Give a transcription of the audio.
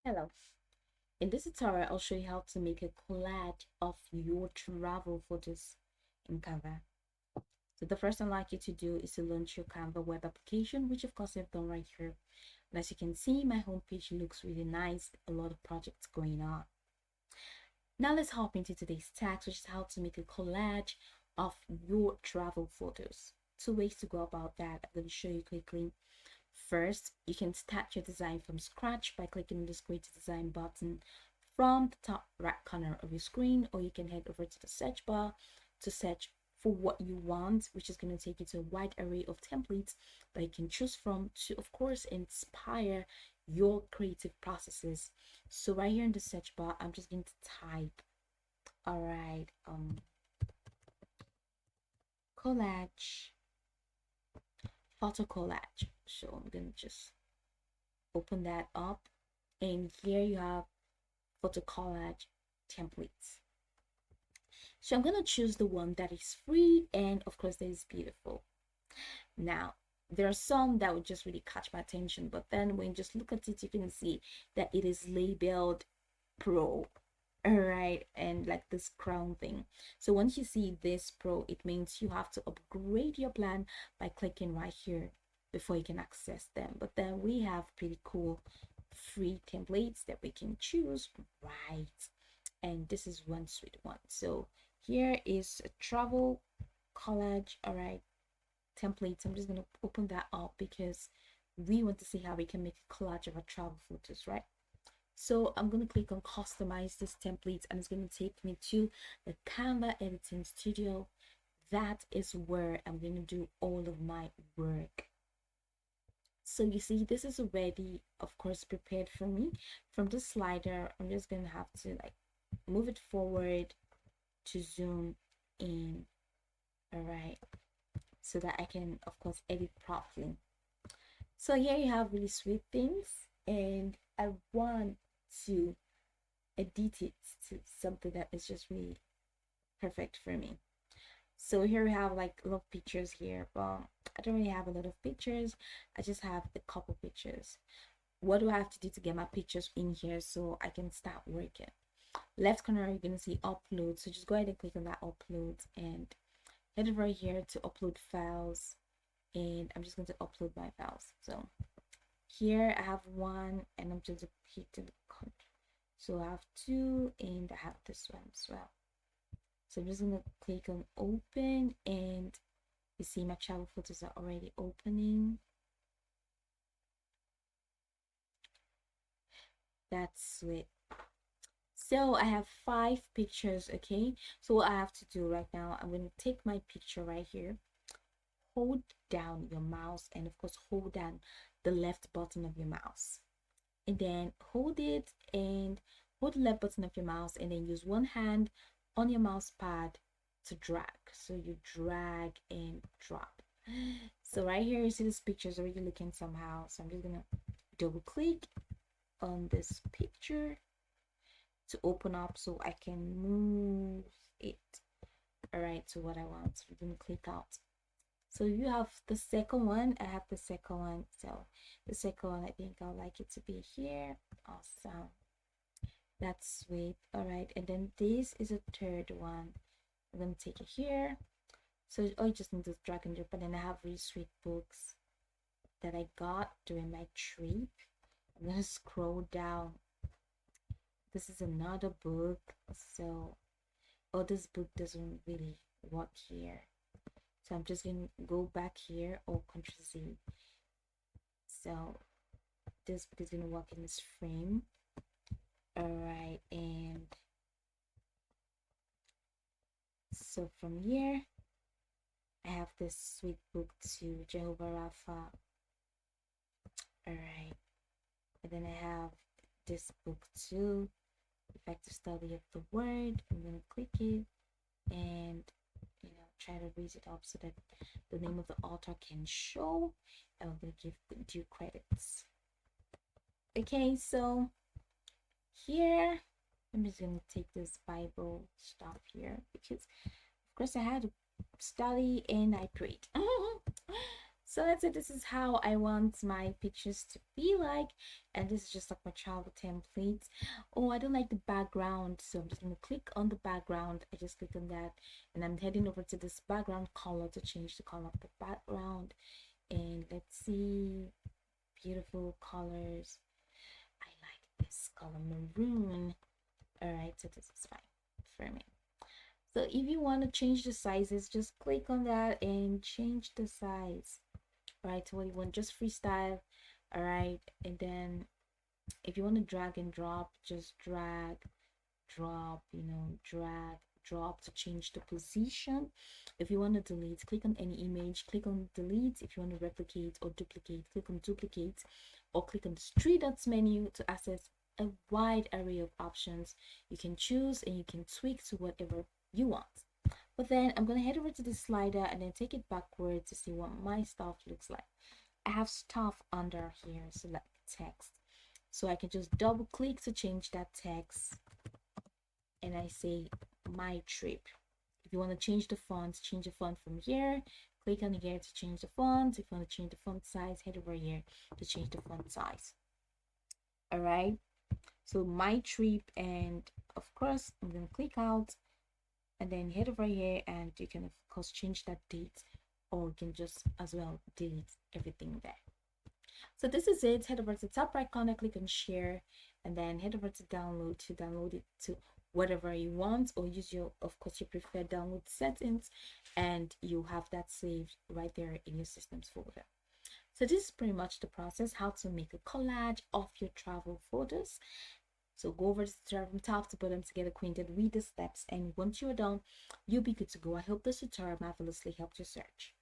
Hello. In this tutorial, I'll show you how to make a collage of your travel photos in Canva. So the first thing I'd like you to do is to launch your Canva web application, which of course I've done right here. And as you can see, my homepage looks really nice. A lot of projects going on. Now let's hop into today's task, which is how to make a collage of your travel photos. Two ways to go about that. I'm going to show you quickly. First, you can start your design from scratch by clicking on this Create a Design button from the top right corner of your screen, or you can head over to the search bar to search for what you want, which is going to take you to a wide array of templates that you can choose from to, of course, inspire your creative processes. So right here in the search bar, I'm just going to type, all right, collage, photo collage. So I'm going to just open that up, and here you have photo collage templates. So I'm going to choose the one that is free and of course that is beautiful. Now there are some that would just really catch my attention, but then when you just look at it, you can see that it is labeled pro. All right, and like this crown thing. So once you see this pro, it means you have to upgrade your plan by clicking right here before you can access them. But then we have pretty cool free templates that we can choose, right? And this is one sweet one. So here is a travel collage, all right, templates. I'm just going to open that up because we want to see how we can make a collage of our travel photos, right? So I'm going to click on customize this template, and it's going to take me to the Canva editing studio. That is where I'm going to do all of my work. So you see, this is already, of course, prepared for me. From the slider, I'm just going to have to like move it forward to zoom in, all right, so that I can, of course, edit properly. So here you have really sweet things, and I want to edit it to something that is just really perfect for me. So here we have like a lot of pictures here, but I don't really have a lot of pictures. I just have a couple pictures. What do I have to do to get my pictures in here so I can start working? Left corner, you're gonna see upload. So just go ahead and click on that upload and head over here to upload files. And I'm just going to upload my files. So here I have one, and I'm just hitting the country. So I have two, and I have this one as well. So I'm just going to click on open, and you see my travel photos are already opening. That's sweet. So I have 5 pictures. Okay, so what I have to do right now, I'm going to take my picture right here, hold down your mouse, and of course hold down the left button of your mouse, and then hold it and hold the left button of your mouse, and then use one hand on your mouse pad to drag. So you drag and drop. So right here you see this picture is already looking somehow, so I'm just gonna double click on this picture to open up so I can move it, all right, to what I want. So we're gonna click out. So you have the second one, I have the second one. So the second one, I think I'd like it to be here. Awesome. That's sweet. All right, and then this is a third one. I'm gonna take it here. So I just need to drag and drop, and then I have really sweet books that I got during my trip. I'm gonna scroll down. This is another book. So oh, this book doesn't really work here. So I'm just gonna go back here or Ctrl Z. So this book is gonna work in this frame. All right, and so from here I have this sweet book to Jehovah Rapha. All right, and then I have this book too, Effective Study of the Word. I'm gonna click it and try to raise it up so that the name of the author can show, and I'm gonna give due credits. Okay, so here I'm just gonna take this Bible stuff here because of course I had to study and I prayed. So let's say this is how I want my pictures to be like, and this is just like my travel template. Oh, I don't like the background, so I'm just gonna click on the background. I just click on that, and I'm heading over to this background color to change the color of the background. And let's see, beautiful colors. I like this color maroon. All right, so this is fine for me. So if you want to change the sizes, just click on that and change the size. All right, so what you want, just freestyle. All right, and then if you want to drag and drop, just drag, drop, drag, drop to change the position. If you want to delete, click on any image, click on delete. If you want to replicate or duplicate, click on duplicate, or click on the three dots menu to access a wide array of options you can choose, and you can tweak to whatever you want. But then I'm gonna head over to the slider and then take it backward to see what my stuff looks like. I have stuff under here, so like text. So I can just double click to change that text, and I say my trip. If you want to change the font from here. Click on here to change the font. If you want to change the font size, head over here to change the font size. All right. So my trip, and of course I'm gonna click out and then head over here, and you can of course change that date, or you can just as well delete everything there. So this is it. Head over to the top right corner, click on share, and then head over to download it to whatever you want, or use your, of course, your preferred download settings, and you have that saved right there in your systems folder. So this is pretty much the process, how to make a collage of your travel photos. So go over to from top to bottom to get acquainted with the steps, and once you're done, you'll be good to go. I hope this tutorial marvelously helped your search.